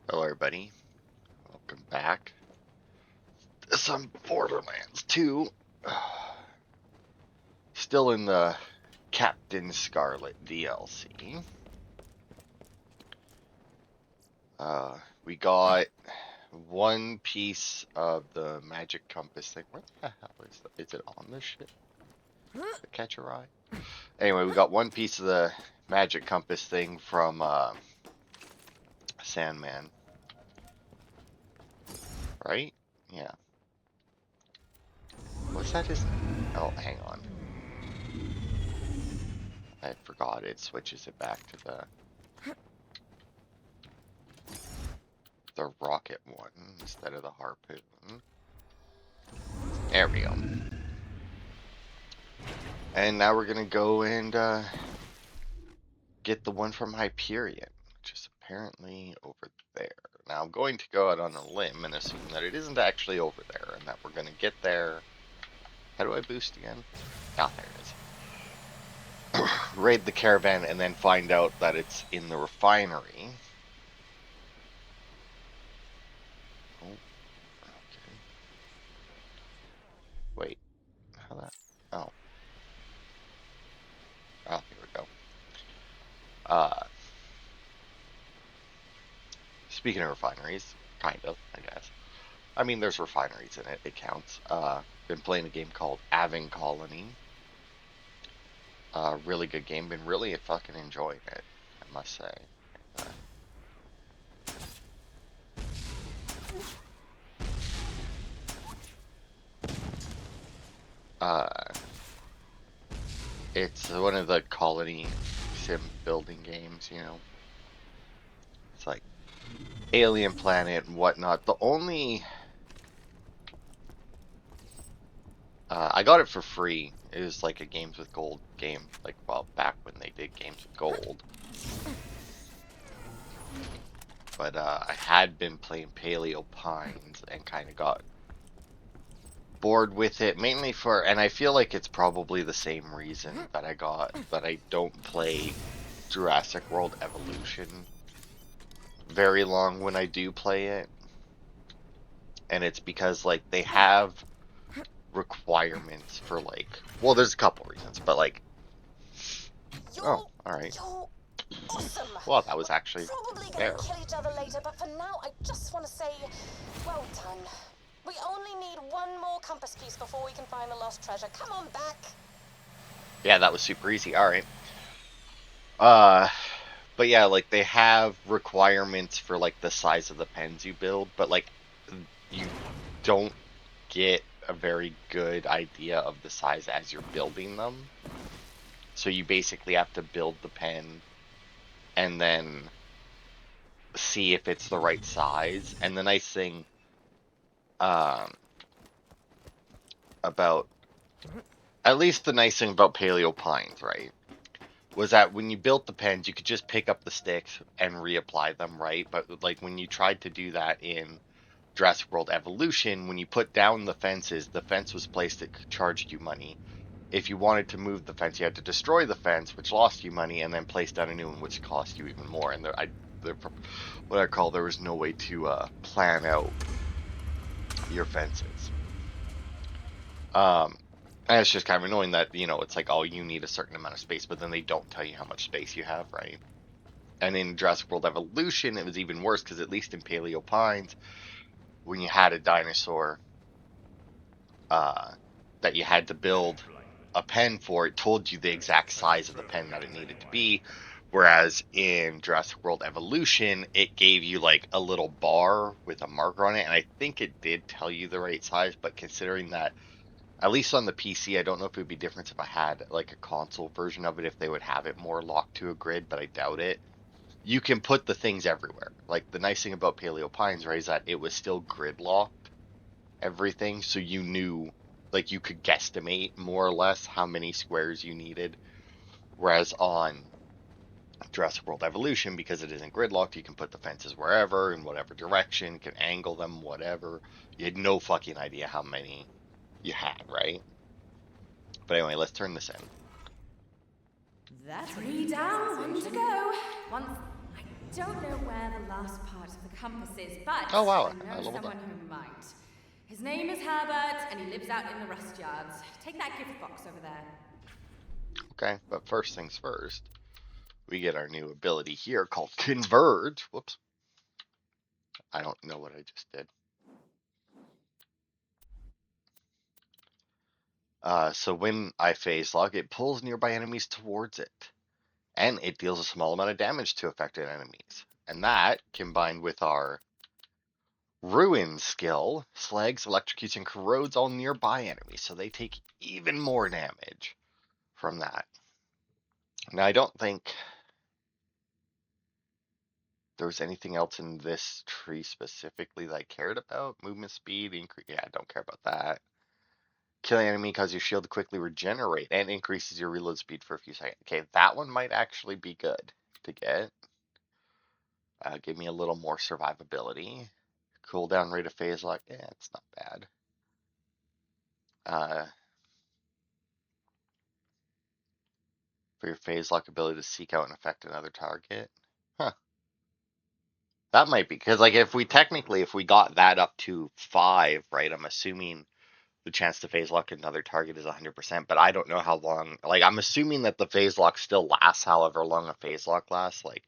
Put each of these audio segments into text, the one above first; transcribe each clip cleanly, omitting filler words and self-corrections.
Hello everybody, welcome back to some Borderlands 2. Still in the Captain Scarlett DLC. We got one piece of the magic compass thing. Where the hell is that? Is it on this ship? Does it catch your eye? Anyway, we got one piece of the magic compass thing from Sandman, right? Yeah. Was that his... Oh, hang on. I forgot it switches it back to the rocket one instead of the harpoon. There we go. And now we're gonna go and get the one from Hyperion, which is apparently over there. Now I'm going to go out on a limb and assume that it isn't actually over there, and that we're gonna get there. How do I boost again? Ah, there it is. Raid the caravan and then find out that it's in the refinery. Oh, okay. Wait, how that? Oh, oh, here we go. Speaking of refineries, kind of, I guess. I mean, there's refineries in it. It counts. Been playing a game called Avon Colony. Really good game. Been really fucking enjoying it, I must say. Uh, it's one of the colony sim building games, you know. It's like alien planet and whatnot. The only I got it for free. It was like a games with gold game, like well back when they did games with gold. But I had been playing Paleo Pines and kind of got bored with it, mainly for, and I feel like it's probably the same reason that I don't play Jurassic World Evolution very long when I do play it. And it's because like they have requirements for like, well, there's a couple reasons, but like, oh, all right. You're awesome. Well, that was actually Probably fair. gonna kill each other later, but for now, I just want to say, well done. We only need one more compass piece before we can find the lost treasure. Come on back. Yeah, that was super easy. All right. Uh, but yeah, like they have requirements for like the size of the pens you build, but like you don't get a very good idea of the size as you're building them. So you basically have to build the pen and then see if it's the right size. And the nice thing um, about, at least the nice thing about Paleo Pines, right, was that when you built the pens, you could just pick up the sticks and reapply them, right? But like when you tried to do that in Jurassic World Evolution, when you put down the fences, the fence was placed that charged you money. If you wanted to move the fence, you had to destroy the fence, which lost you money, and then place down a new one, which cost you even more. And what I call, there was no way to plan out your fences. And it's just kind of annoying that, you know, it's like, oh, you need a certain amount of space, but then they don't tell you how much space you have, right? And in Jurassic World Evolution, it was even worse because at least in Paleo Pines, when you had a dinosaur that you had to build a pen for, it told you the exact size of the pen that it needed to be. Whereas in Jurassic World Evolution, it gave you like a little bar with a marker on it, and I think it did tell you the right size, but considering that, at least on the PC, I don't know if it would be different if I had like a console version of it, if they would have it more locked to a grid, but I doubt it. You can put the things everywhere. Like the nice thing about Paleo Pines, right, is that it was still grid locked, everything, so you knew, like you could guesstimate more or less how many squares you needed. Whereas on Jurassic World Evolution, because it isn't gridlocked, you can put the fences wherever, in whatever direction, you can angle them, whatever. You had no fucking idea how many you had, right? But anyway, let's turn this in. That's 3 down, 1 to go. Once I don't know where the last part of the compass is, but Oh wow, I I know leveled someone up. who might. His name is Herbert, and he lives out in the rust yards. Take that gift box over there. Okay, but first things first, we get our new ability here called Converge. Whoops. I don't know what I just did. So when I phase lock, it pulls nearby enemies towards it, and it deals a small amount of damage to affected enemies. And that, combined with our Ruin skill, slags, electrocutes, and corrodes all nearby enemies, so they take even more damage from that. Now, I don't think there was anything else in this tree specifically that I cared about. Movement speed, increase. Yeah, I don't care about that. Killing enemy causes your shield to quickly regenerate and increases your reload speed for a few seconds. Okay, that one might actually be good to get. Give me a little more survivability. Cooldown rate of phase lock. Yeah, it's not bad. For your phase lock ability to seek out and affect another target. Huh. That might be because, like, if we got that up to 5, right? I'm assuming the chance to phase lock another target is 100%, but I don't know how long. Like, I'm assuming that the phase lock still lasts however long a phase lock lasts. Like,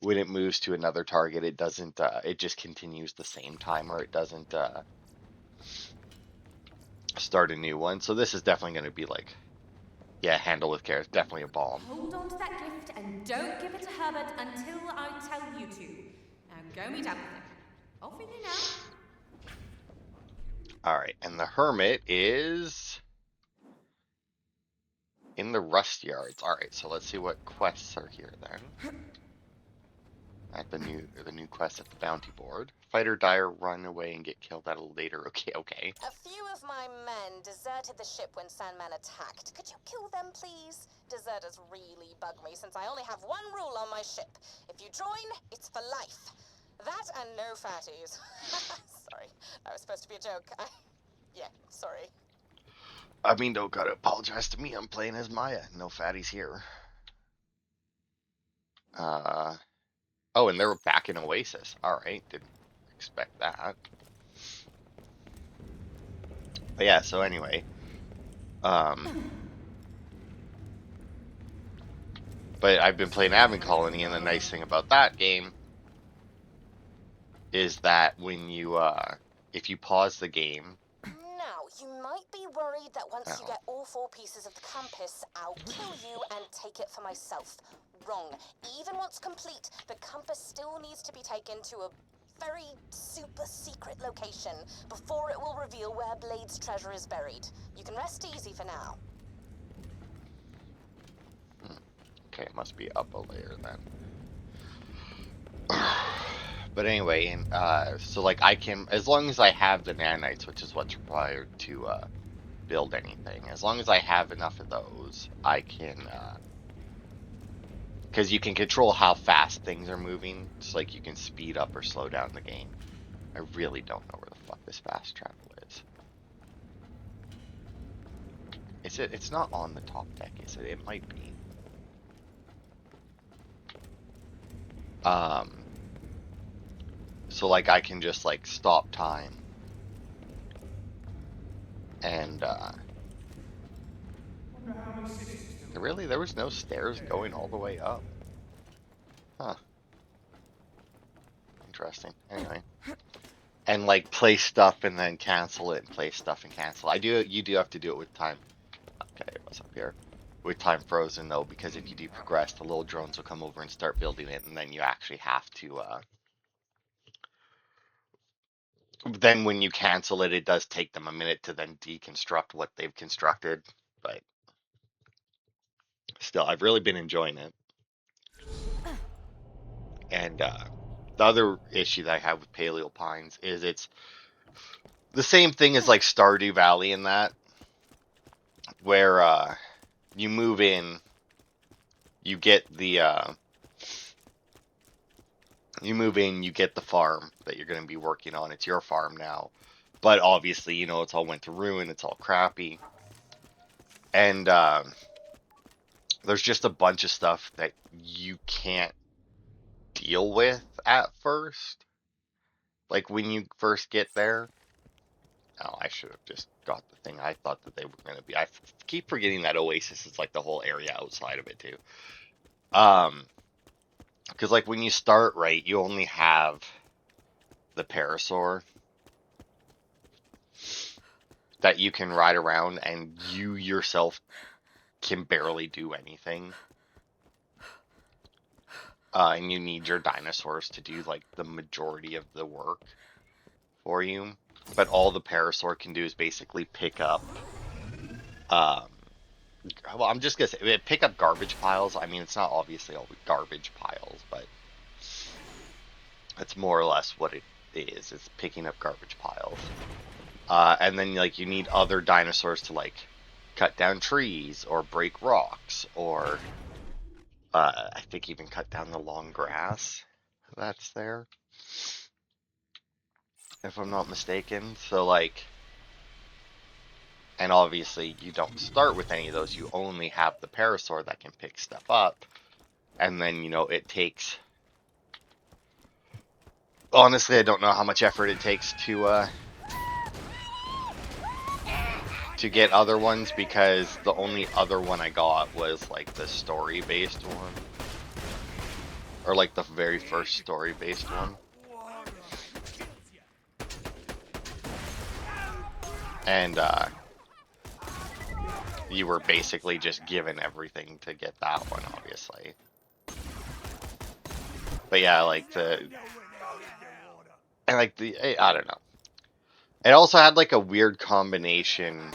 when it moves to another target, it doesn't. It just continues the same timer. It doesn't start a new one. So this is definitely going to be like, yeah, handle with care. It's definitely a bomb. Hold on to that gift and don't give it to Herbert until I tell you to. Now go meet up with him. Off with you now. All right, and the hermit is in the rust yards. All right, so let's see what quests are here then. At the new quest at the bounty board. Fight or die or run away and get killed at a later. Okay, okay. A few of my men deserted the ship when Sandman attacked. Could you kill them, please? Deserters really bug me since I only have one rule on my ship. If you join, it's for life. That and no fatties. Sorry, that was supposed to be a joke. Yeah, sorry. I mean, don't gotta apologize to me. I'm playing as Maya. No fatties here. Uh oh, and they're back in Oasis. All right, didn't expect that. But yeah. So anyway, but I've been playing Advent Colony, and the nice thing about that game is that when you if you pause the game. Now, you might be worried that once you Oh, get all 4 pieces of the compass, I'll kill you and take it for myself. Wrong. Even once complete, the compass still needs to be taken to a very super secret location before it will reveal where Blade's treasure is buried. You can rest easy for now. okay, it must be up a layer then. But anyway, and so like I can, as long as I have the nanites, which is what's required to build anything, as long as I have enough of those, I can, because you can control how fast things are moving, just like you can speed up or slow down the game. I really don't know where the fuck this fast travel is. Is it? It's not on the top deck, is it? It might be. So like I can just like stop time and really there was no stairs going all the way up. Huh. Interesting. Anyway. And like play stuff and then cancel it and play stuff and cancel. You do have to do it with time. Okay, what's up here? With time frozen though, because if you do progress, the little drones will come over and start building it, and then you actually have to then when you cancel it, it does take them a minute to then deconstruct what they've constructed. But still, I've really been enjoying it. And the other issue that I have with Paleo Pines is it's the same thing as like Stardew Valley in that, where you move in, you get the you get the farm that you're going to be working on. It's your farm now, but obviously, you know, it's all went to ruin. It's all crappy, and there's just a bunch of stuff that you can't deal with at first. Like when you first get there. Oh, I should have just got the thing. I thought that they were going to be. Keep forgetting that Oasis is like the whole area outside of it too. Because like when you start, right, you only have the Parasaur that you can ride around, and you yourself can barely do anything. And you need your dinosaurs to do like the majority of the work for you. But all the Parasaur can do is basically pick up. Well, I'm just gonna say pick up garbage piles. I mean, it's not obviously all garbage piles, but it's more or less what it is. It's picking up garbage piles. And then like you need other dinosaurs to like cut down trees or break rocks or I think even cut down the long grass that's there, if I'm not mistaken. So like, and obviously you don't start with any of those. You only have the Parasaur that can pick stuff up, and then you know it takes. Honestly, I don't know how much effort it takes to get other ones, because the only other one I got was like the story based one, or like the very first story based one, and you were basically just given everything to get that one, obviously. But yeah, like I don't know. It also had like a weird combination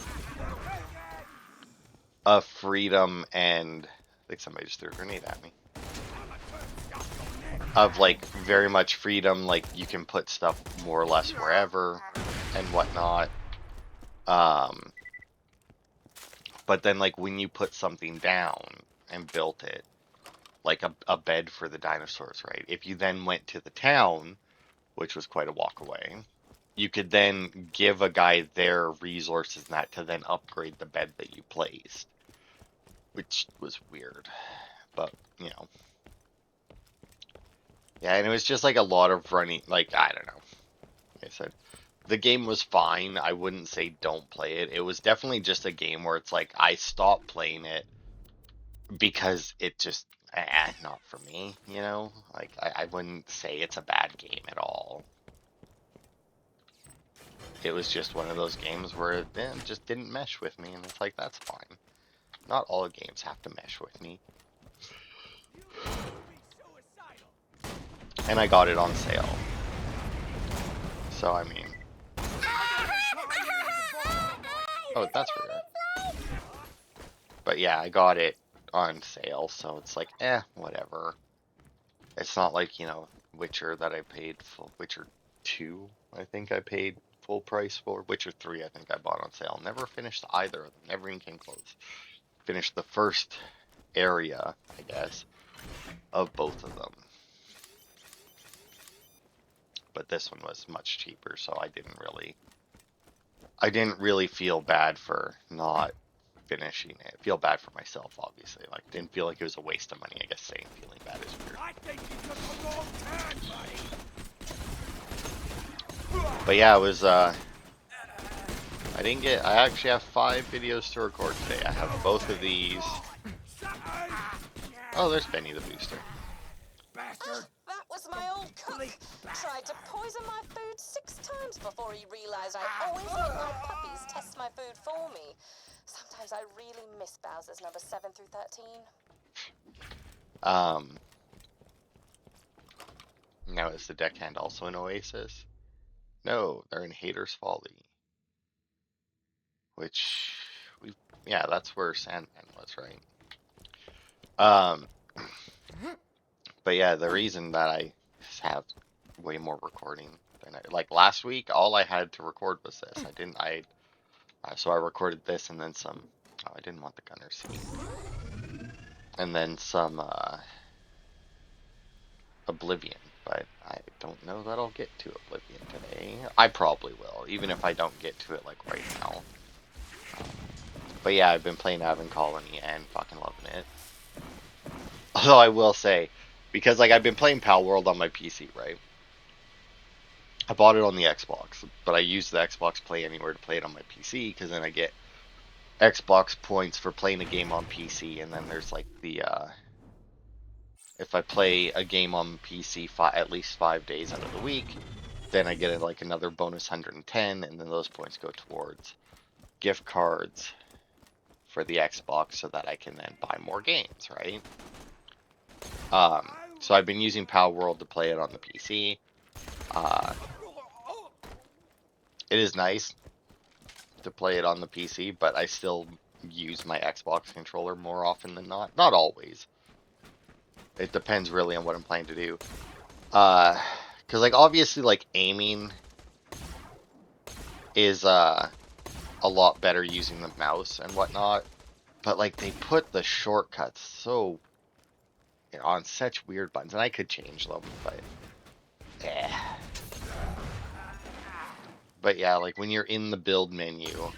of freedom and I think somebody just threw a grenade at me. Of like very much freedom, like you can put stuff more or less wherever and whatnot. But then like when you put something down and built it, like a bed for the dinosaurs, right? If you then went to the town, which was quite a walk away, you could then give a guy their resources and that to then upgrade the bed that you placed, which was weird, but you know, yeah. And it was just like a lot of running, like I don't know. Like I said, the game was fine. I wouldn't say don't play it. It was definitely just a game where it's like I stopped playing it because it just not for me, you know. Like I wouldn't say it's a bad game at all. It was just one of those games where it just didn't mesh with me, and it's like, that's fine. Not all games have to mesh with me. And I got it on sale. So, I mean... Oh, that's weird. But yeah, I got it on sale, so it's like, whatever. It's not like, you know, Witcher that I paid full... Witcher 2, I think I paid full price for. Witcher 3, I think I bought on sale. Never finished either of them. Never even came close. Finished the first area, I guess, of both of them. But this one was much cheaper, so I didn't really feel bad for not finishing it. Feel bad for myself, obviously. Like, didn't feel like it was a waste of money. I guess saying feeling bad is weird. I think you took a wrong turn, buddy. But yeah, it was, I actually have 5 videos to record today. I have both of these. Oh, there's Benny the Booster. Bastard. That was my old cook. Tried to poison my food 6 times before he realized I always let my puppies test my food for me. Sometimes I really miss Bowser's number 7 through 13. Now is the deckhand also an Oasis? No, they're in Hater's Folly. Which, yeah, that's where Sandman was, right? But yeah, the reason that I have way more recording than like last week, all I had to record was this. So I recorded this and then some. Oh, I didn't want the gunner scene. And then some Oblivion, but I don't know that I'll get to Oblivion today. I probably will, even if I don't get to it like right now. But yeah, I've been playing Avon Colony and fucking loving it. Although I will say, Because like I've been playing Pal World on my PC, right? I bought it on the Xbox, but I use the Xbox Play Anywhere to play it on my PC because then I get Xbox points for playing a game on PC, and then there's like the if I play a game on PC at least 5 days out of the week, then I get like another bonus 110, and then those points go towards gift cards for the Xbox so that I can then buy more games, right? So I've been using Pal World to play it on the PC. It is nice to play it on the PC, but I still use my Xbox controller more often than not. Not always. It depends really on what I'm planning to do. Because like obviously like aiming is a lot better using the mouse and whatnot, but like they put the shortcuts so on such weird buttons, and I could change them, but yeah. But yeah, like when you're in the build menu,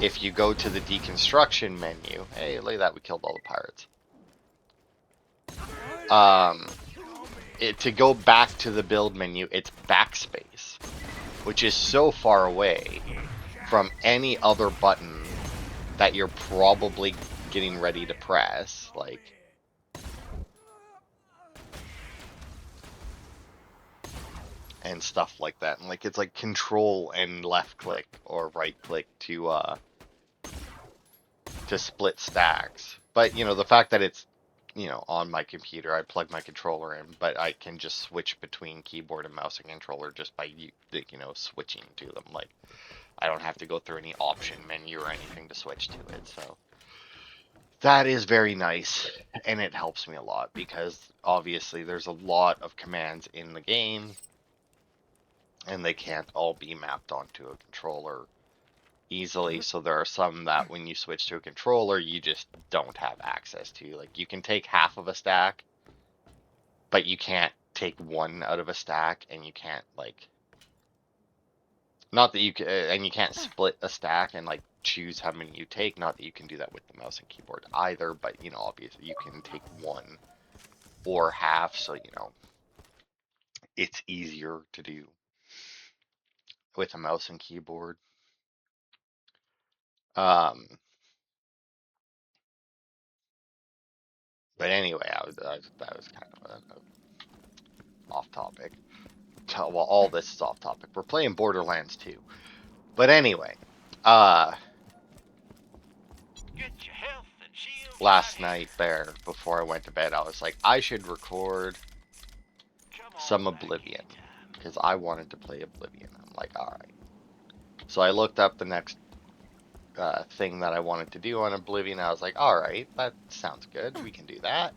if you go to the deconstruction menu, hey, look at that, we killed all the pirates. To go back to the build menu, it's backspace, which is so far away from any other button that you're probably getting ready to press, like. And stuff like that. And like it's like control and left click or right click to split stacks. But you know, the fact that it's on my computer, I plug my controller in, but I can just switch between keyboard and mouse and controller just by switching to them. Like I don't have to go through any option menu or anything to switch to it. So that is very nice, and it helps me a lot because obviously there's a lot of commands in the game, and they can't all be mapped onto a controller easily. So there are some that when you switch to a controller, you just don't have access to. Like you can take half of a stack, but you can't take one out of a stack, and you can't like, not that you can, and you can't split a stack and like choose how many you take. Not that you can do that with the mouse and keyboard either, but obviously you can take one or half, so it's easier to do with a mouse and keyboard. Um, but anyway, that was kind of a off topic. Well, all this is off topic. We're playing Borderlands 2. But anyway, last night there, before I went to bed, I was like, I should record some Oblivion, because I wanted to play Oblivion. I'm like, alright. So I looked up the next thing that I wanted to do on Oblivion. I was like, alright, that sounds good. We can do that.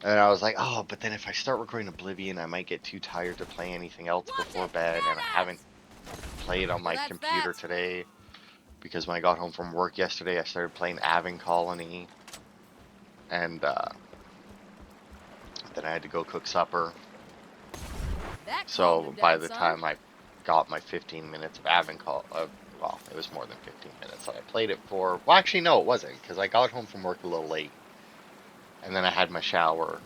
And I was like, oh, but then if I start recording Oblivion, I might get too tired to play anything else before bed, and I haven't played on my computer today, because when I got home from work yesterday, I started playing Avon Colony, and then I had to go cook supper. So by the time I got my 15 minutes of Avon Colony, well, it was more than 15 minutes that I played it for. Well, actually, no, it wasn't, because I got home from work a little late. And then I had my shower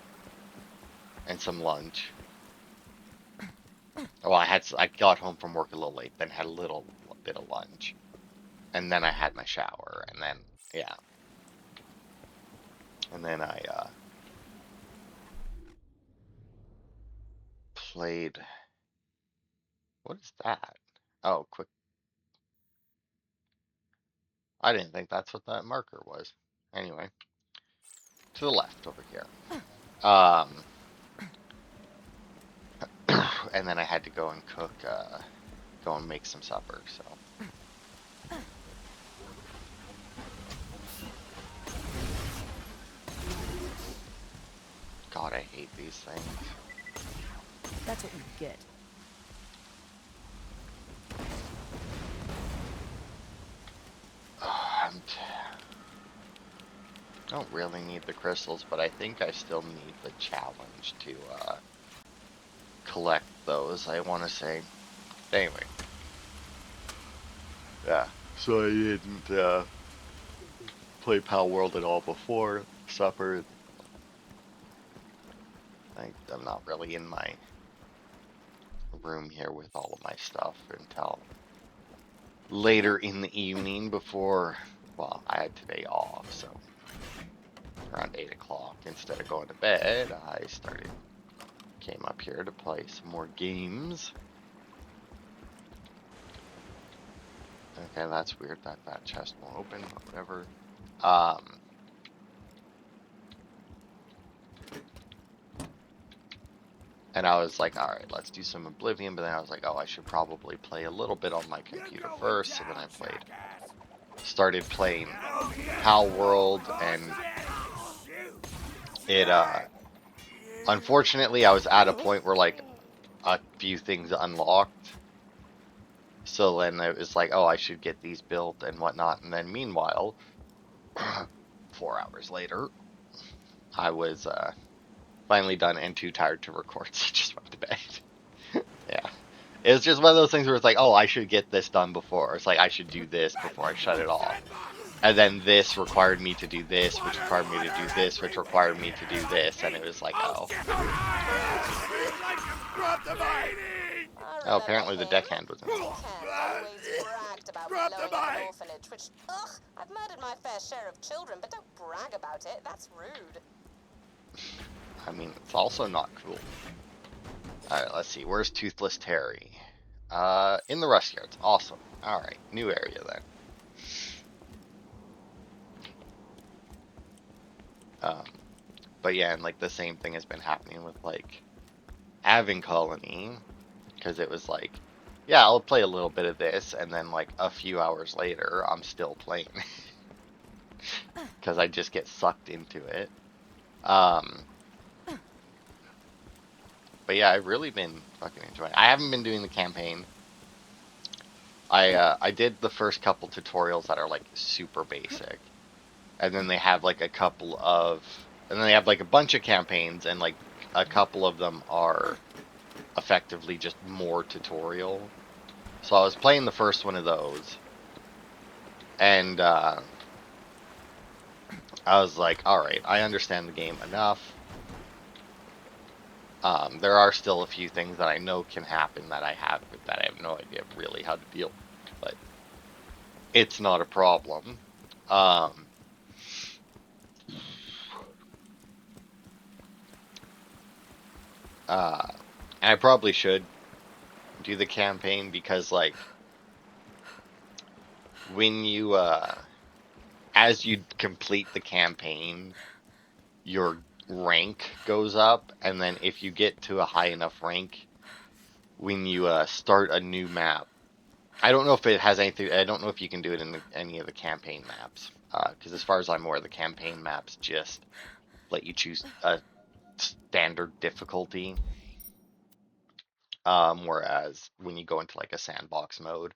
and some lunch. Well, I got home from work a little late, then had a little bit of lunch. And then I had my shower, and then, yeah. And then I played... What is that? Oh, quick. I didn't think that's what that marker was. Anyway. To the left over here. And then I had to go and cook, go and make some supper, so. God, I hate these things. That's what you get. Don't really need the crystals, but I think I still need the challenge to collect those, I want to say. Anyway. Yeah, so I didn't play Pal World at all before supper. I'm not really in my room here with all of my stuff until later in the evening before, well, I had today off, so around 8 o'clock, instead of going to bed, came up here to play some more games. Okay, that's weird that that chest won't open, but whatever. And I was like, alright, let's do some Oblivion, but then I was like, oh, I should probably play a little bit on my computer first, so then I started playing Pal World, and it, unfortunately, I was at a point where, like, a few things unlocked, so then it was like, oh, I should get these built and whatnot, and then meanwhile, 4 hours later, I was, finally done and too tired to record, so I just went to bed. Yeah. It was just one of those things where it's like, oh, I should get this done before. It's like, I should do this before I shut it off. And then this required me to do this, which required me to do this, which required me to do this, and it was like, oh. Oh, apparently the deckhand was in it. Always bragged about blowing up an orphanage, which, ugh, I've murdered my fair share of children, but don't brag about it. That's rude. I mean, it's also not cool. Alright, let's see. Where's Toothless Terry? In the rust yards. Awesome. Alright, new area then. But yeah, and like the same thing has been happening with like Avon Colony, because it was like, yeah, I'll play a little bit of this, and then like a few hours later, I'm still playing. Because I just get sucked into it. But yeah, I've really been fucking enjoying it. I haven't been doing the campaign. I did the first couple tutorials that are like super basic. And then they have like and then they have like a bunch of campaigns, and like a couple of them are effectively just more tutorial. So I was playing the first one of those. And I was like, alright, I understand the game enough. There are still a few things that I know can happen that I have no idea really how to deal with, but it's not a problem. And I probably should do the campaign, because like when you as you complete the campaign, your rank goes up, and then if you get to a high enough rank, when you start a new map, I don't know if it has anything, I don't know if you can do it in any of the campaign maps, because as far as I'm aware, the campaign maps just let you choose a standard difficulty, whereas when you go into like a sandbox mode,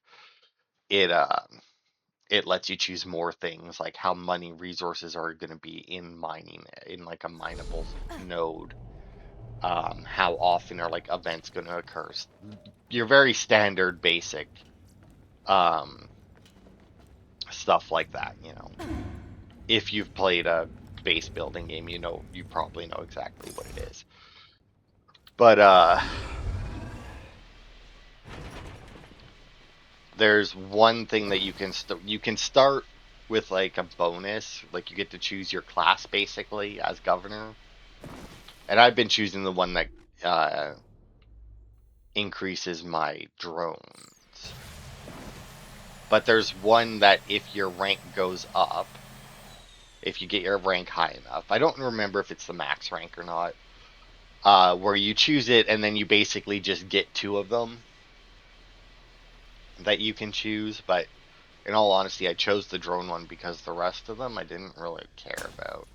it lets you choose more things, like how many resources are going to be in mining, in like a mineable node, how often are like events going to occur, your very standard basic stuff like that, you know. If you've played a base building game, you probably know exactly what it is. But there's one thing that you can start with like a bonus, like you get to choose your class basically as governor. And I've been choosing the one that increases my drones. But there's one that if your rank goes up, if you get your rank high enough, I don't remember if it's the max rank or not, where you choose it and then you basically just get 2 of them that you can choose. But in all honesty, I chose the drone one because the rest of them I didn't really care about.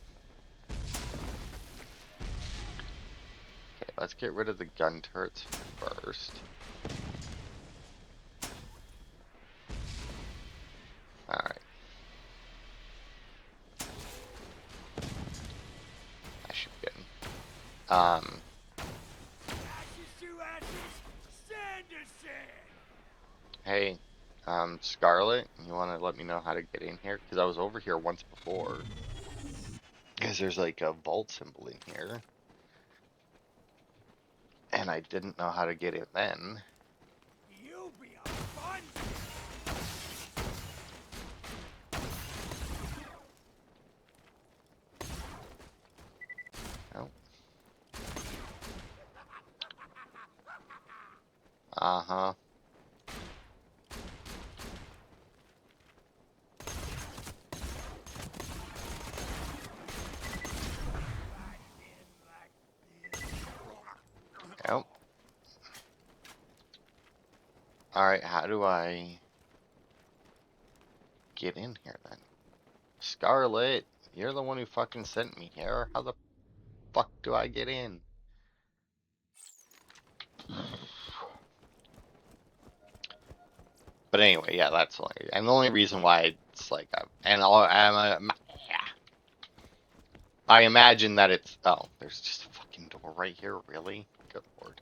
Okay, let's get rid of the gun turrets first. Alright. I should be good. Hey, Scarlett, you want to let me know how to get in here? Because I was over here once before. Because there's like a vault symbol in here. And I didn't know how to get in then. You'll be a fun. Oh. Uh-huh. Yep. Alright, how do I get in here then? Scarlett, you're the one who fucking sent me here. How the fuck do I get in? But anyway, yeah, that's only, and the only reason why it's like, I imagine that it's, oh, there's just a fucking door right here, really? Good lord.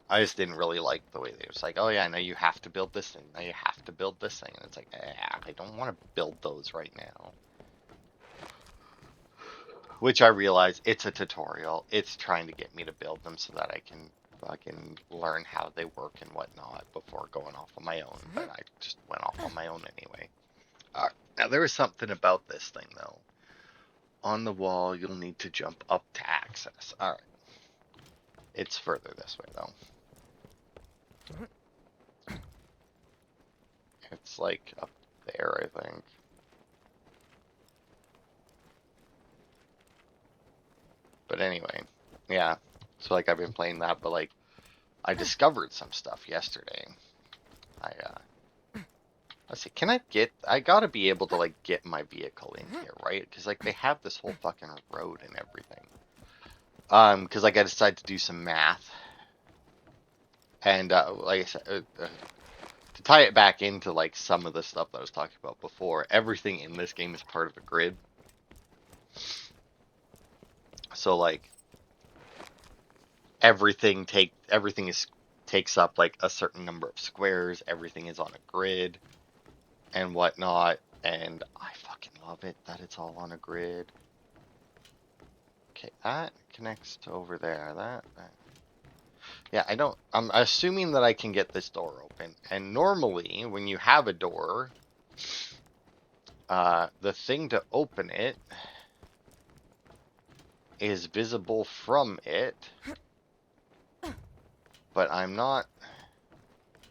I just didn't really like the way they was like, oh yeah, now you have to build this thing, now you have to build this thing, and it's like, I don't want to build those right now. Which I realize, it's a tutorial, it's trying to get me to build them so that I can fucking learn how they work and whatnot before going off on my own, but I just went off on my own anyway. Now there is something about this thing though. On the wall, you'll need to jump up to access. Alright. It's further this way though. It's like up there, I think. But anyway, yeah. So like I've been playing that, but like I discovered some stuff yesterday. Let's see, I gotta be able to like get my vehicle in here, right? Because like they have this whole fucking road and everything. Because like I decided to do some math. And like I said, to tie it back into like some of the stuff that I was talking about before, everything in this game is part of a grid. So like everything takes up like a certain number of squares. Everything is on a grid and whatnot, and I fucking love it that it's all on a grid. Okay, that connects to over there. That. Yeah, I'm assuming that I can get this door open. And normally, when you have a door, the thing to open it is visible from it. But I'm not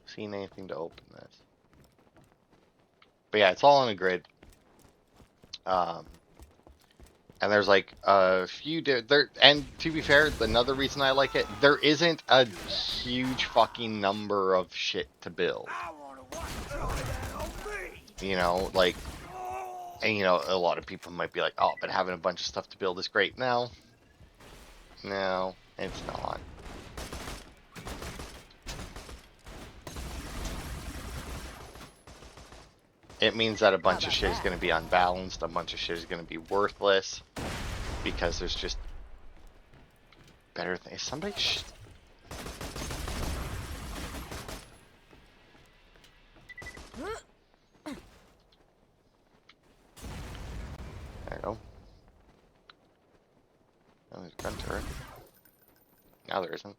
seeing anything to open this. But yeah, it's all on a grid. And there's like a few there, and to be fair, another reason I like it, there isn't a huge fucking number of shit to build. I wanna watch you try that on me. You know, like, and you know, a lot of people might be like, oh, but having a bunch of stuff to build is great. No, it's not. It means that a bunch of shit is going to be unbalanced, a bunch of shit is going to be worthless, because there's just better things. Somebody there you go. Oh, there's a gun turret. Now there isn't.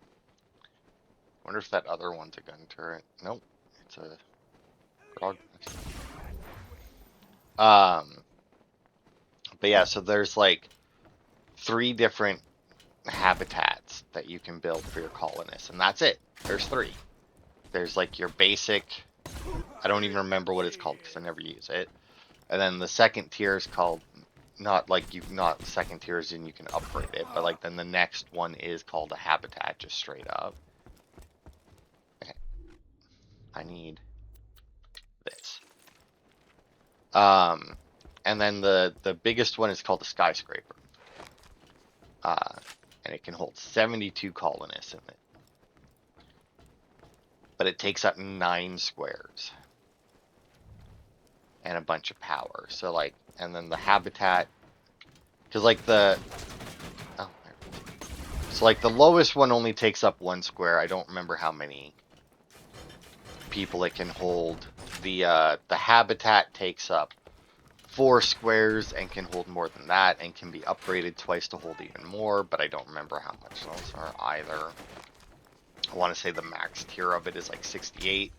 Wonder if that other one's a gun turret. Nope. It's a frog. But yeah, so there's like 3 different habitats that you can build for your colonists, and that's it. There's 3. There's like your basic, I don't even remember what it's called because I never use it. And then the second tier is called, not second tier as in you can upgrade it, but like then the next one is called a habitat, just straight up. Okay. I need this. And then the biggest one is called a skyscraper. And it can hold 72 colonists in it. But it takes up 9 squares. And a bunch of power. So like, and then the habitat, because like so like the lowest one only takes up 1 square. I don't remember how many people it can hold. The habitat takes up 4 squares and can hold more than that, and can be upgraded twice to hold even more, but I don't remember how much those are either. I want to say the max tier of it is like 68,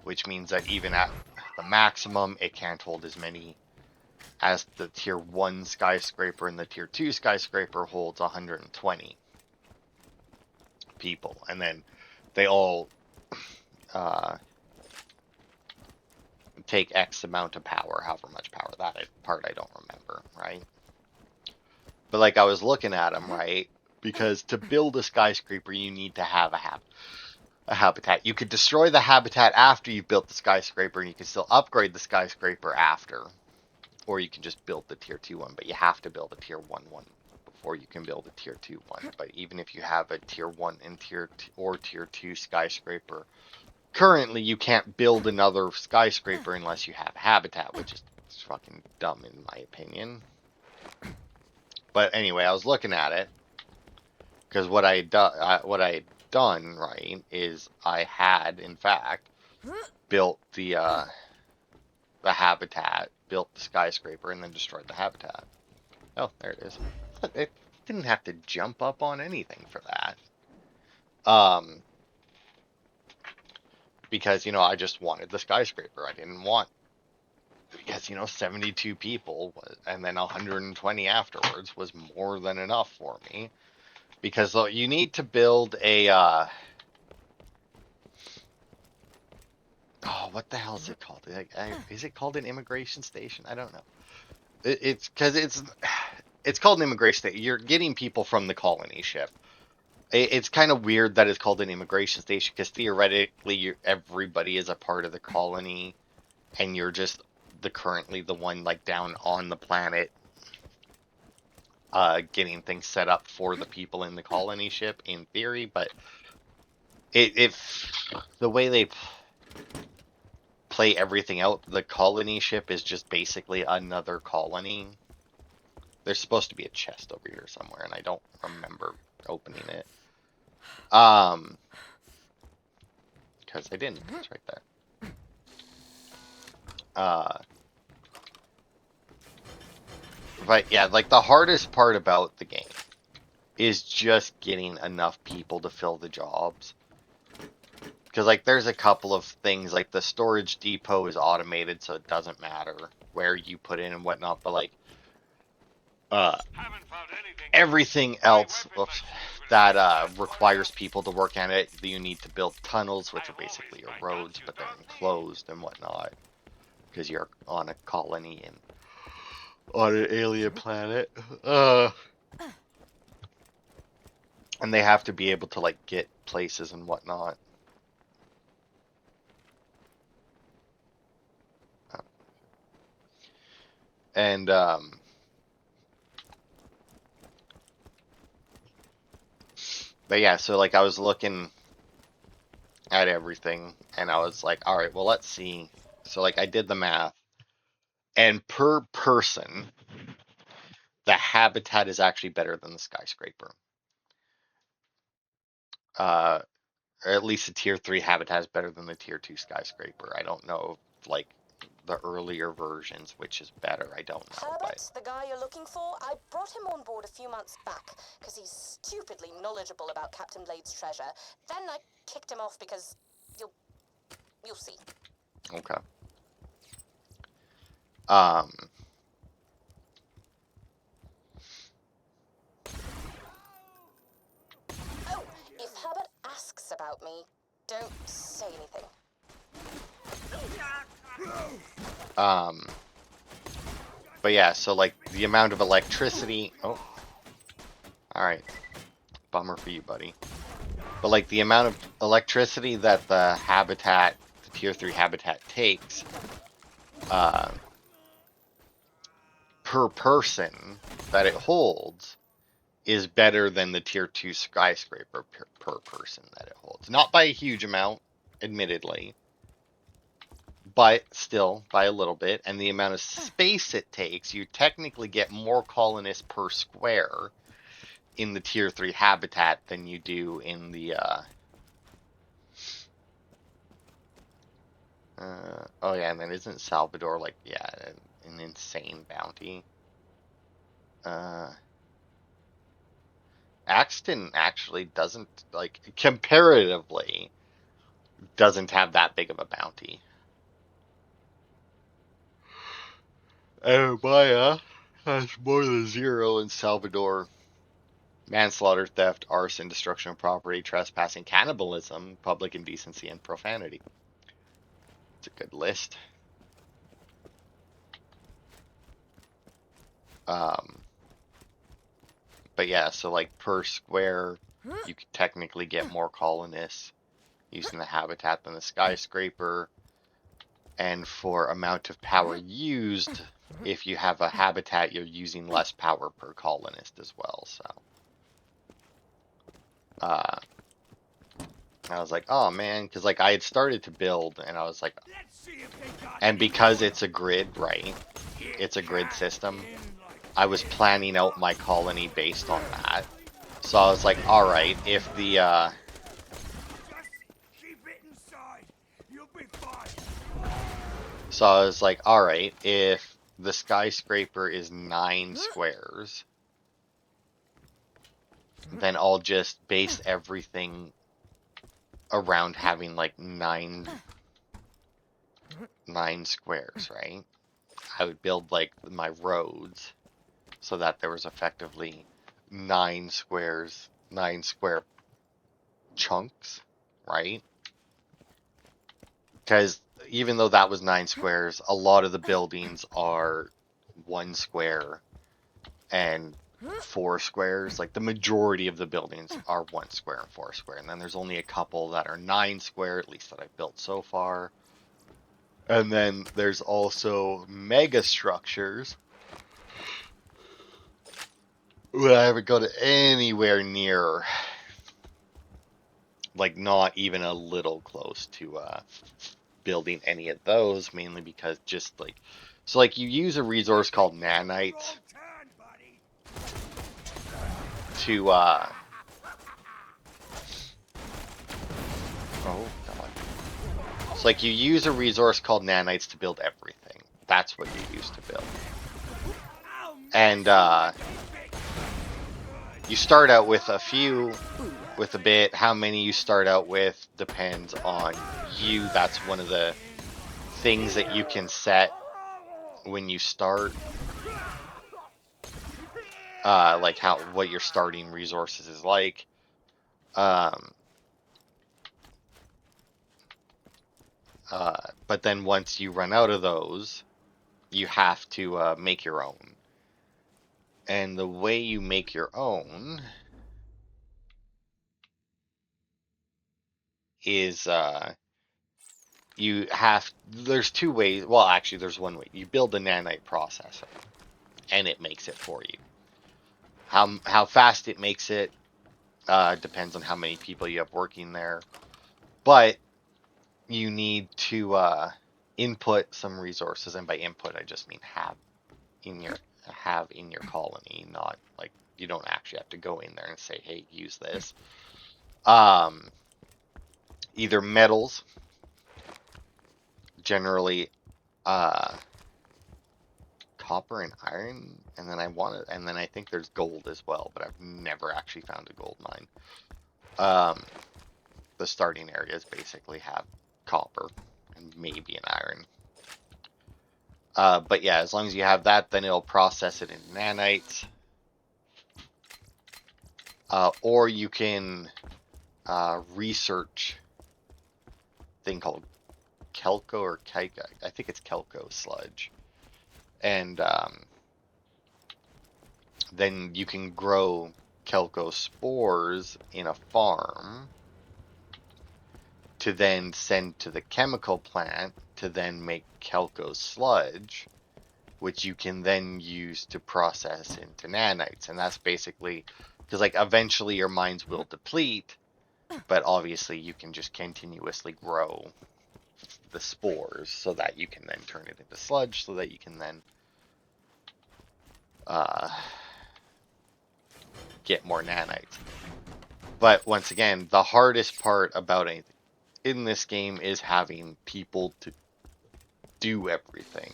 which means that even at the maximum, it can't hold as many as the tier 1 skyscraper, and the tier 2 skyscraper holds 120 people, and then they all take X amount of power, however much power that part I don't remember, right? But like I was looking at them, right? Because to build a skyscraper, you need to have a habitat. You could destroy the habitat after you've built the skyscraper, and you can still upgrade the skyscraper after. Or you can just build the tier 2 one, but you have to build a tier 1 one before you can build a tier 2 one. But even if you have a tier 1 and tier 2 skyscraper, currently you can't build another skyscraper unless you have habitat, which is fucking dumb in my opinion. But anyway, I was looking at it because what I had done, right, is I had in fact built the habitat, built the skyscraper, and then destroyed the habitat. Oh, there it is. It didn't have to jump up on anything for that. Because, I just wanted the skyscraper. I didn't want, because, 72 people, and then 120 afterwards was more than enough for me. Because you need to build a, what the hell is it called? Is it called an immigration station? I don't know. It's because it's called an immigration station. You're getting people from the colony ship. It's kind of weird that it's called an immigration station because theoretically everybody is a part of the colony, and you're just currently the one like down on the planet, getting things set up for the people in the colony ship in theory. But if the way they play everything out, the colony ship is just basically another colony. There's supposed to be a chest over here somewhere, and I don't remember opening it. Because I didn't. It's right there. But yeah, like the hardest part about the game is just getting enough people to fill the jobs. Because like there's a couple of things, like the storage depot is automated, so it doesn't matter where you put in and whatnot, but like everything else that requires people to work on it, you need to build tunnels, which are basically your roads, but they're enclosed and whatnot, because you're on a colony and on an alien planet. And they have to be able to like get places and whatnot. And but yeah, so like I was looking at everything and I was like, all right, well, let's see. So like I did the math, and per person, the habitat is actually better than the skyscraper. Or at least the tier 3 habitat is better than the tier 2 skyscraper. I don't know if, like, the earlier versions, which is better. I don't know. Herbert, But the guy you're looking for, I brought him on board a few months back because he's stupidly knowledgeable about Captain Blade's treasure. Then I kicked him off because you'll see. okay. Oh, if Herbert asks about me, don't say anything. But yeah, so like the amount of electricity. Oh, all right. Bummer for you, buddy. But like the amount of electricity that the habitat, the tier 3 habitat takes, per person that it holds is better than the tier 2 skyscraper per person that it holds. Not by a huge amount, admittedly, but still by a little bit. And the amount of space it takes, you technically get more colonists per square in the tier 3 habitat than you do in the oh yeah, and then isn't Salvador like, yeah, an insane bounty. Axton actually doesn't, like, comparatively, doesn't have that big of a bounty. Maya has more than 0 in Salvador. Manslaughter, theft, arson, destruction of property, trespassing, cannibalism, public indecency, and profanity. It's a good list. But yeah, so like per square, you could technically get more colonists using the habitat than the skyscraper. And for amount of power used, if you have a habitat, you're using less power per colonist as well. So, I was like, oh man, because like I had started to build, and I was like, and because it's a grid, right? It's a grid system. I was planning out my colony based on that. So I was like, all right, if the so I was like, all right, if the skyscraper is 9 squares, then I'll just base everything around having like 9 squares, right? I would build like my roads so that there was effectively 9 squares, 9 square chunks, right? Because even though that was 9 squares, a lot of the buildings are 1 square and 4 squares. Like the majority of the buildings are 1 square and 4 square. And then there's only a couple that are 9 square, at least that I've built so far. And then there's also mega structures, but I haven't got anywhere near, like not even a little close to building any of those, mainly because just like, so like you use a resource called nanites to oh god. So like you use a resource called nanites to build everything. That's what you use to build. And you start out with a few, with a bit. How many you start out with depends on you. That's one of the things that you can set when you start. Like what your starting resources is like. But then once you run out of those, you have to make your own. And the way you make your own is there's 2 ways. Well, actually, there's 1 way. You build a nanite processor, and it makes it for you. How fast it makes it depends on how many people you have working there. But you need to input some resources, and by input I just mean have in your colony, not like you don't actually have to go in there and say, hey, use this. Either metals, generally copper and iron, and then I think there's gold as well, but I've never actually found a gold mine. The starting areas basically have copper and maybe an iron. But yeah, as long as you have that, then it'll process it into nanites. Or you can research a thing called Kelko or Kaika. I think it's Kelko sludge. And then you can grow Kelko spores in a farm to then send to the chemical plant to then make Kelko sludge, which you can then use to process into nanites. And that's basically, because like eventually your mines will deplete, but obviously you can just continuously grow the spores so that you can then turn it into sludge, so that you can then get more nanites. But once again, the hardest part about anything in this game is having people to do everything.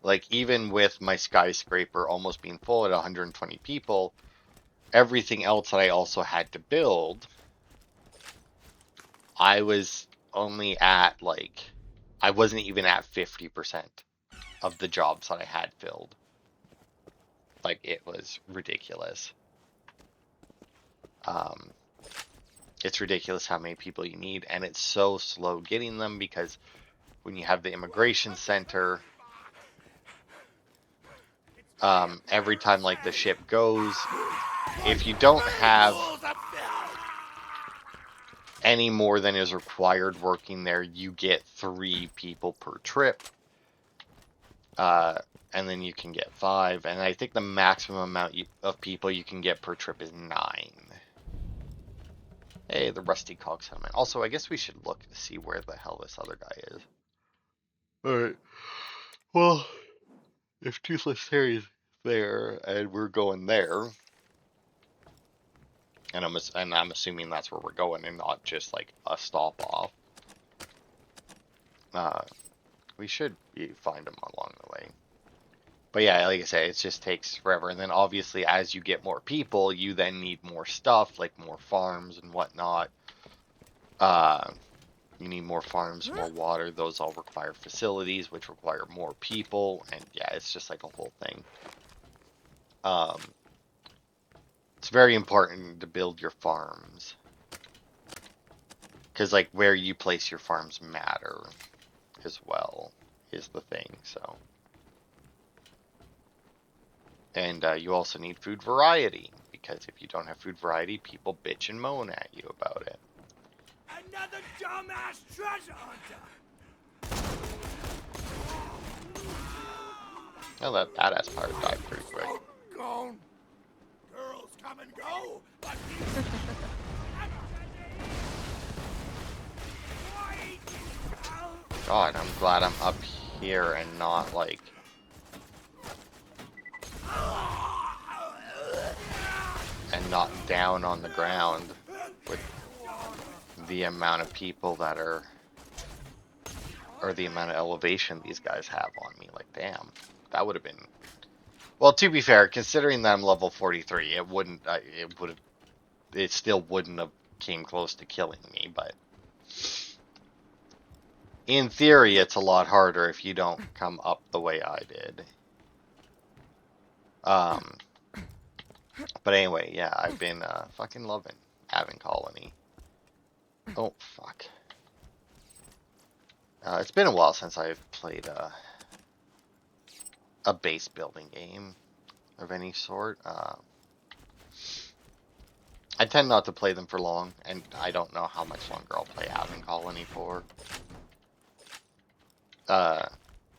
Like, even with my skyscraper almost being full at 120 people, everything else that I also had to build, I was only at, like, I wasn't even at 50% of the jobs that I had filled. Like, it was ridiculous. Um, it's ridiculous how many people you need, and it's so slow getting them because when you have the immigration center, every time like the ship goes, if you don't have any more than is required working there, you get 3 people per trip. And then you can get 5, and I think the maximum amount of people you can get per trip is 9. Hey, the Rusty Cog settlement. Also, I guess we should look to see where the hell this other guy is. Alright. Well, if Toothless Harry's there, and we're going there, and I'm assuming that's where we're going, and not just like a stop off. We should find him along the way. But yeah, like I say, it just takes forever. And then obviously, as you get more people, you then need more stuff, like more farms and whatnot. You need more farms, more water. Those all require facilities, which require more people. And yeah, it's just like a whole thing. It's very important to build your farms. Because like where you place your farms matter as well, is the thing, so. And you also need food variety, because if you don't have food variety, people bitch and moan at you about it. Another dumbass treasure hunter! Well, that badass pirate died pretty quick. Gone. Girls come and go, but God, I'm glad I'm up here and not, like... and not down on the ground with the amount of people that are... or the amount of elevation these guys have on me. Like, damn. That would have been... Well, to be fair, considering that I'm level 43, it wouldn't... it would have... It still wouldn't have came close to killing me, but... In theory, it's a lot harder if you don't come up the way I did. But anyway, yeah, I've been fucking loving having Colony. Oh, fuck. It's been a while since I've played a base building game of any sort. I tend not to play them for long, and I don't know how much longer I'll play having Colony for.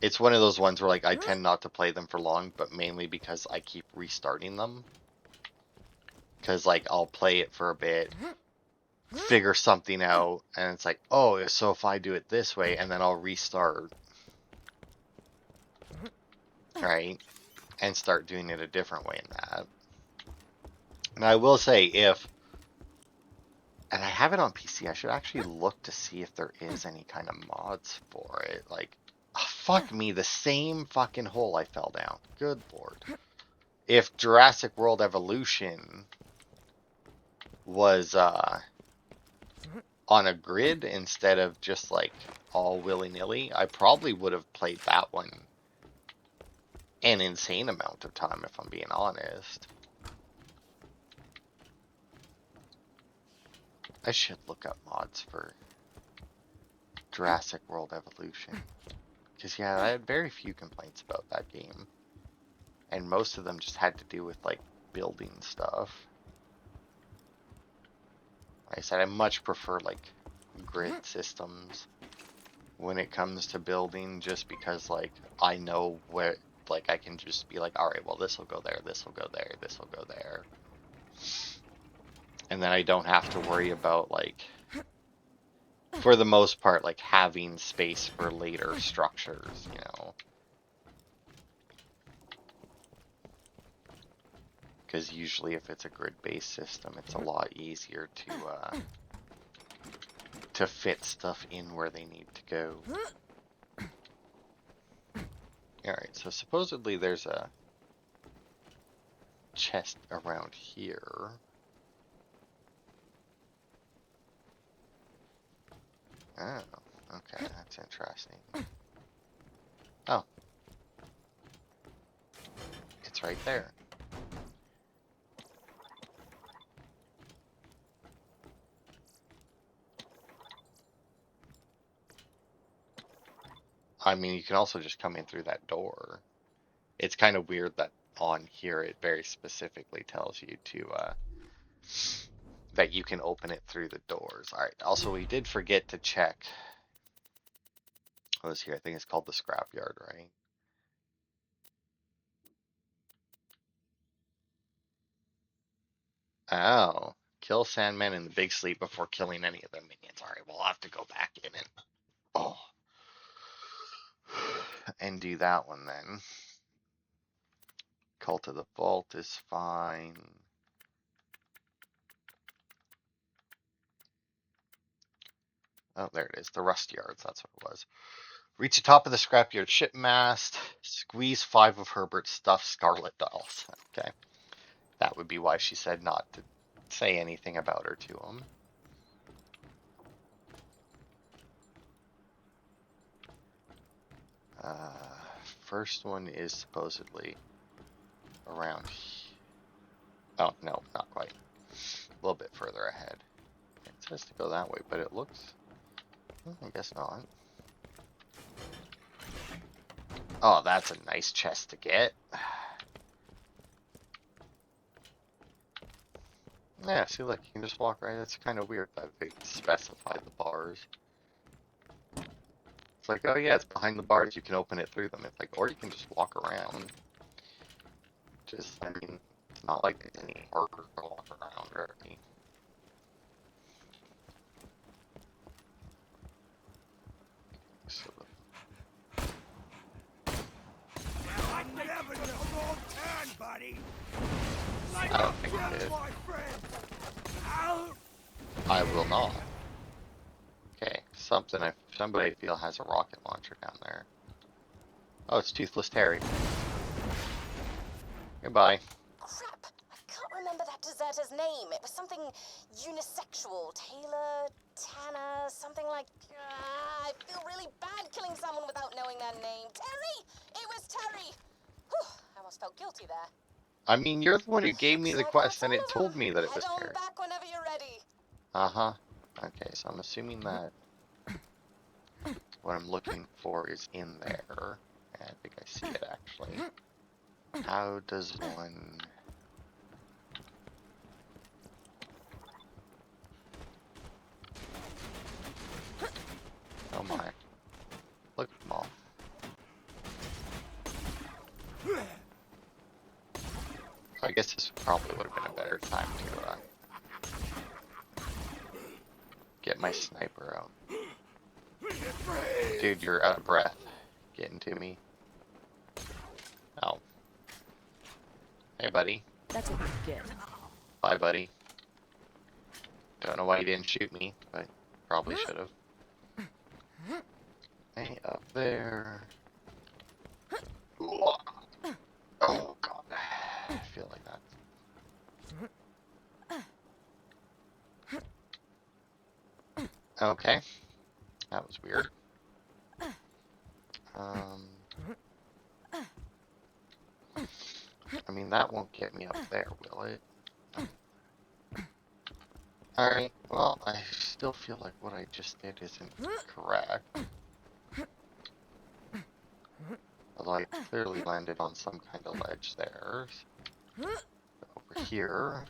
It's one of those ones where like I tend not to play them for long, but mainly because I keep restarting them. Because like I'll play it for a bit, figure something out, and it's like, oh, so if I do it this way, and then I'll restart, right, and start doing it a different way in that. And I will say, and I have it on PC, I should actually look to see if there is any kind of mods for it. Like, oh, fuck me, the same fucking hole I fell down. Good lord. If Jurassic World Evolution was on a grid instead of just like all willy-nilly, I probably would have played that one an insane amount of time, if I'm being honest. I should look up mods for Jurassic World Evolution. Because, yeah, I had very few complaints about that game. And most of them just had to do with, like, building stuff. Like I said, I much prefer, like, grid systems when it comes to building, just because, like, I know where, like, I can just be like, alright, well, this will go there, this will go there, this will go there. And then I don't have to worry about, like, for the most part, like, having space for later structures, you know. Because usually if it's a grid-based system, it's a lot easier to fit stuff in where they need to go. Alright, so supposedly there's a chest around here. Oh, okay, that's interesting. Oh. It's right there. I mean, you can also just come in through that door. It's kind of weird that on here it very specifically tells you to, that you can open it through the doors. Alright, also we did forget to check. What was here? I think it's called the scrapyard, right? Oh. Kill Sandman in the big sleep before killing any of the minions. Alright, we'll have to go back in and oh, and do that one then. Cult of the Vault is fine. Oh, there it is. The Rust Yards, that's what it was. Reach the top of the scrapyard ship mast. Squeeze 5 of Herbert's stuffed Scarlett dolls. Okay. That would be why she said not to say anything about her to him. First one is supposedly around here. Oh, no, not quite. A little bit further ahead. It says to go that way, but it looks... well, I guess not. Oh, that's a nice chest to get. Yeah, see, look, you can just walk right. It's kind of weird that they specify the bars. It's like, oh yeah, it's behind the bars. You can open it through them. It's like, or you can just walk around. Just, I mean, it's not like it's any harder to walk around or anything. So I'm never the wrong turn, buddy. I don't think it did. My friend. Ow. I will not. Okay, somebody I feel has a rocket launcher down there. Oh, it's Toothless Terry. Goodbye. Crap! I can't remember that deserter's name. It was something unisexual. Taylor, Tanner, something like... I feel really bad killing someone without knowing their name. Terry! It was Terry! Whew, I almost felt guilty there. I mean, you're the one who gave me Looks the like quest, that's and all it of told them. me that it was Head on Terry. back whenever you're ready. Uh-huh. Okay, so I'm assuming that what I'm looking for is in there. I think I see it, actually. How does one... oh my. Look at them all. I guess this probably would have been a better time to get my sniper out. Dude, you're out of breath. Getting to me. Oh. Hey, buddy. That's what you get. Bye, buddy. Don't know why you didn't shoot me, but probably should have. Hey, up there. Oh, God. I feel like that. Okay. That was weird. I mean, that won't get me up there, will it? Alright, well, I still feel like what I just did isn't correct. Although I clearly landed on some kind of ledge there. Over here.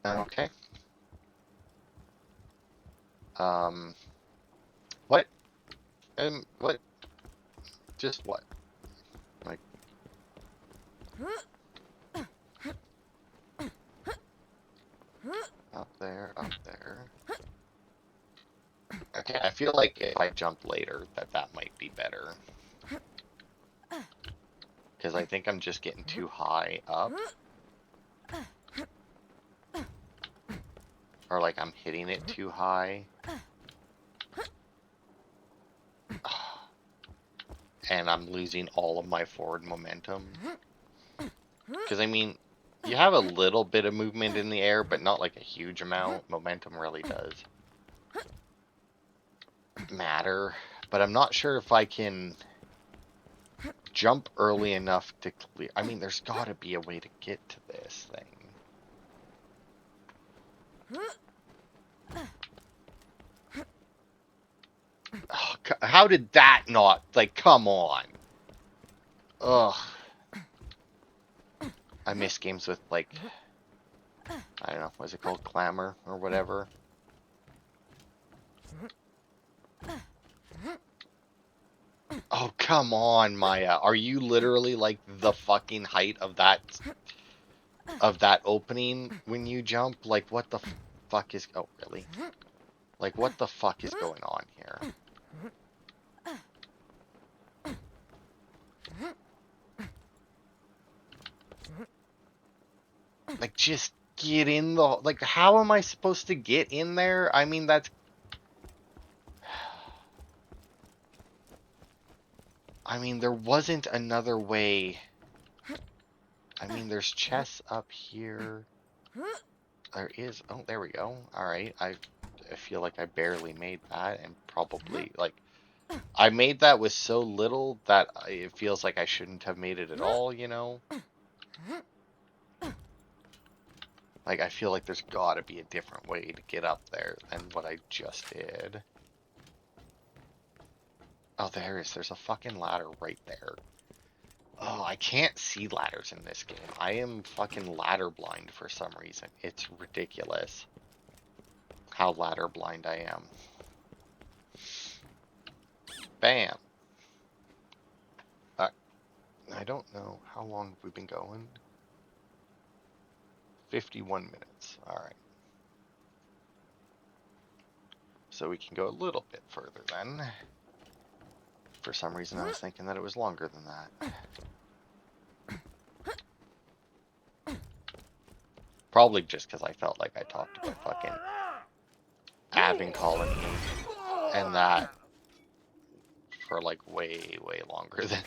Okay. What? What? Just what? Like... up there, up there. Okay, I feel like if I jump later, that might be better. Because I think I'm just getting too high up. Or like I'm hitting it too high. and I'm losing all of my forward momentum. Because, I mean, you have a little bit of movement in the air, but not like a huge amount. Momentum really does matter. But I'm not sure if I can jump early enough to clear. I mean, there's got to be a way to get to this thing. Oh, how did that not, like, come on. Ugh. I miss games with, like, I don't know, what's it called? Clamor or whatever. Oh, come on, Maya. Are you literally, like, the fucking height of that opening when you jump? Like, what the fuck is... Oh, really? Like, what the fuck is going on here? Like, just get in the... Like, how am I supposed to get in there? I mean, that's... I mean, there wasn't another way. I mean, there's chests up here. There is... Oh, there we go. Alright, I feel like I barely made that, and probably, like... I made that with so little that it feels like I shouldn't have made it at all, you know? Like, I feel like there's gotta be a different way to get up there than what I just did. Oh, there is. There's a fucking ladder right there. Oh, I can't see ladders in this game. I am fucking ladder blind for some reason. It's ridiculous how ladder blind I am. Bam. I don't know. How long have we been going? 51 minutes. Alright. So we can go a little bit further then. For some reason I was thinking that it was longer than that. Probably just because I felt like I talked about fucking Avon Colony and that for like way longer than...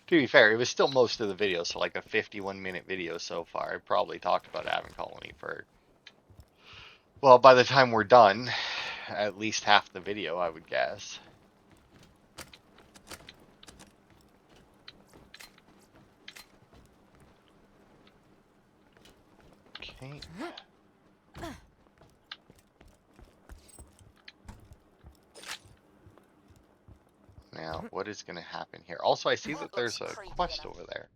To be fair, it was still most of the video, so like a 51-minute video so far. I probably talked about Avon Colony for... Well, by the time we're done, at least half the video, I would guess. Okay. Now, what is going to happen here? Also, I see that there's a quest over there.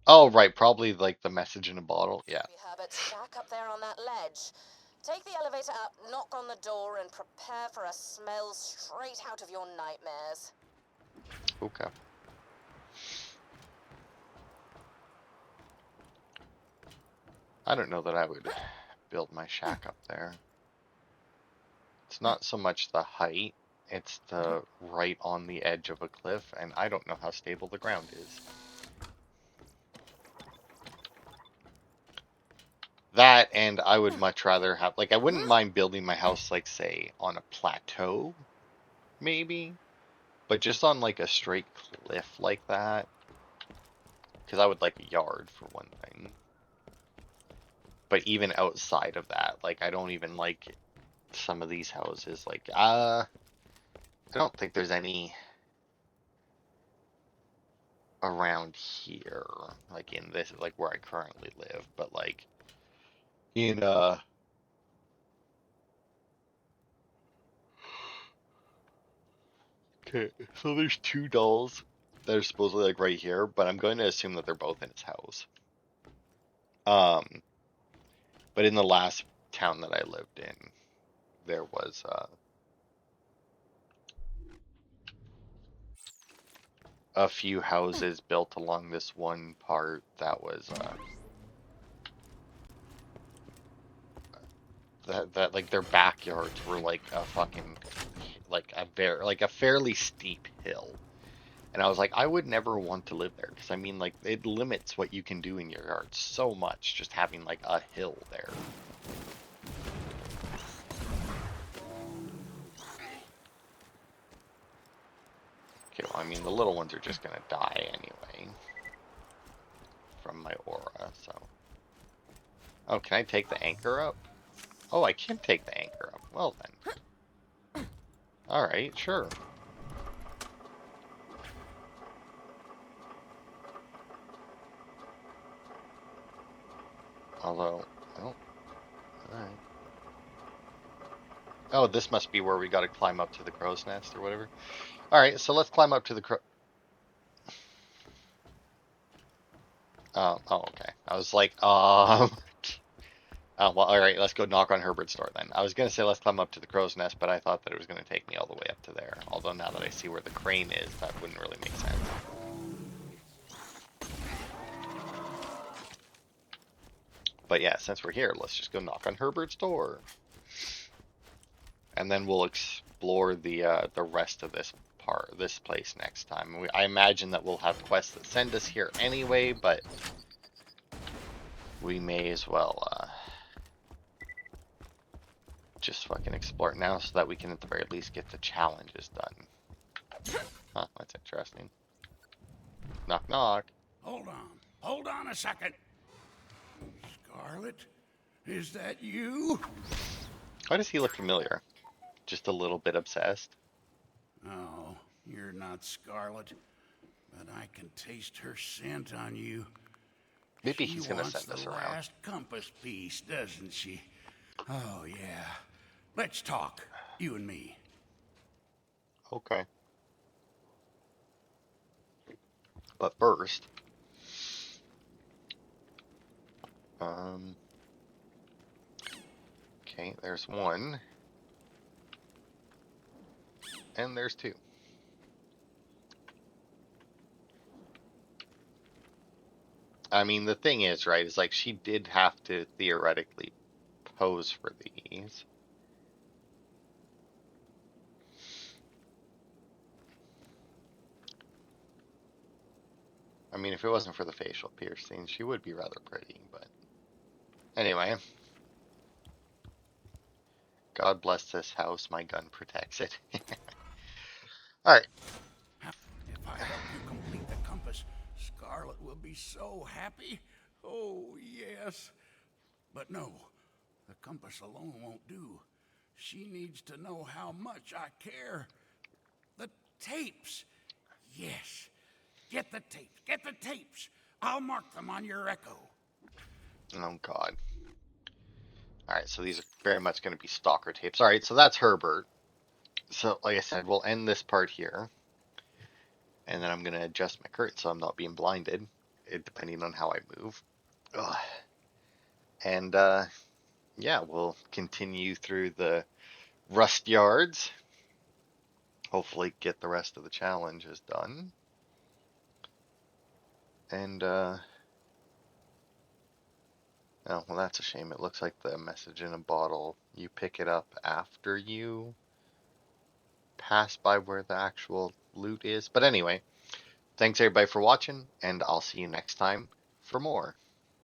Oh, right. Probably like the message in a bottle. Yeah. Herbert, shack up there on that ledge. Take the elevator up, knock on the door, and prepare for a smell straight out of your nightmares. Okay. I don't know that I would build my shack up there. It's not so much the height, it's the right on the edge of a cliff, and I don't know how stable the ground is. That, and I would much rather have, like, I wouldn't mind building my house, like, say, on a plateau, maybe, but just on, like, a straight cliff like that, because I would like a yard, for one thing. But even outside of that, like, I don't even like some of these houses, like, I don't think there's any around here, like, in this, like, where I currently live, but, like, in, okay, so there's two dolls that are supposedly, like, right here, but I'm going to assume that they're both in his house. But in the last town that I lived in, there was, a few houses built along this one part that was, that like their backyards were like a fucking, like a fairly steep hill. And I was like, I would never want to live there, because I mean, like, it limits what you can do in your yard so much, just having like a hill there. Okay, I mean, the little ones are just gonna die anyway from my aura, so. Oh, can I take the anchor up? Oh, I can take the anchor up. Well then. Alright, sure. Although, oh, alright. Oh, this must be where we gotta climb up to the crow's nest or whatever. Alright, so let's climb up to the crow. Oh, okay. I was like, oh, well, alright, let's go knock on Herbert's door then. I was gonna say let's climb up to the crow's nest, but I thought that it was gonna take me all the way up to there. Although now that I see where the crane is, that wouldn't really make sense. But yeah, since we're here, let's just go knock on Herbert's door. And then we'll explore the rest of this place next time. I imagine that we'll have quests that send us here anyway, but we may as well just fucking explore it now so that we can at the very least get the challenges done. Huh, that's interesting. Knock knock. Hold on a second. Scarlett, is that you? Why does he look familiar? Just a little bit obsessed. No, you're not Scarlett, but I can taste her scent on you. Maybe he's gonna send us the around. last compass piece, doesn't she? Oh yeah. Let's talk, you and me. Okay. But first, okay, there's one. And there's two. I mean, the thing is, right, is like she did have to theoretically pose for these. I mean, if it wasn't for the facial piercing, she would be rather pretty, but anyway. God bless this house, my gun protects it. Alright. If I help you complete the compass, Scarlett will be so happy. Oh, yes. But no, the compass alone won't do. She needs to know how much I care. The tapes. Yes. Get the tapes. Get the tapes. I'll mark them on your echo. Oh, God. Alright, so these are very much going to be stalker tapes. Alright, so that's Herbert. So, like I said, we'll end this part here. And then I'm going to adjust my curtain so I'm not being blinded, depending on how I move. Ugh. And, yeah, we'll continue through the rust yards. Hopefully get the rest of the challenges done. And, oh, well, that's a shame. It looks like the message in a bottle. You pick it up after you pass by where the actual loot is. But anyway, thanks everybody for watching, and I'll see you next time for more.